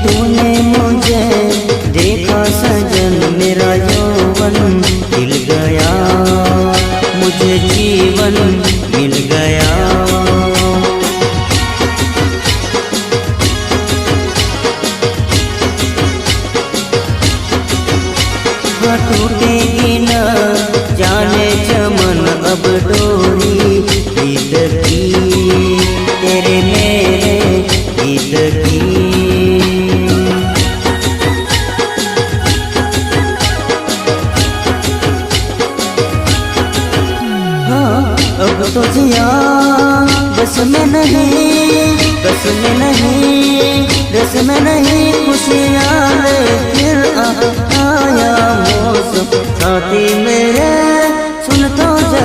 तूने मुझे देखा सजन, मेरा यौवन खिल गया, मुझे जीवन मिल गया। टूटेगी न जाने चमन अब डोरी गीत की, तेरे मेरे गीत की। हाँ अब तो जिया बस में नहीं, बस में नहीं, रस में नहीं, खुशियाँ ले फिर आया मौसम। साथी मेरे सुन तो जा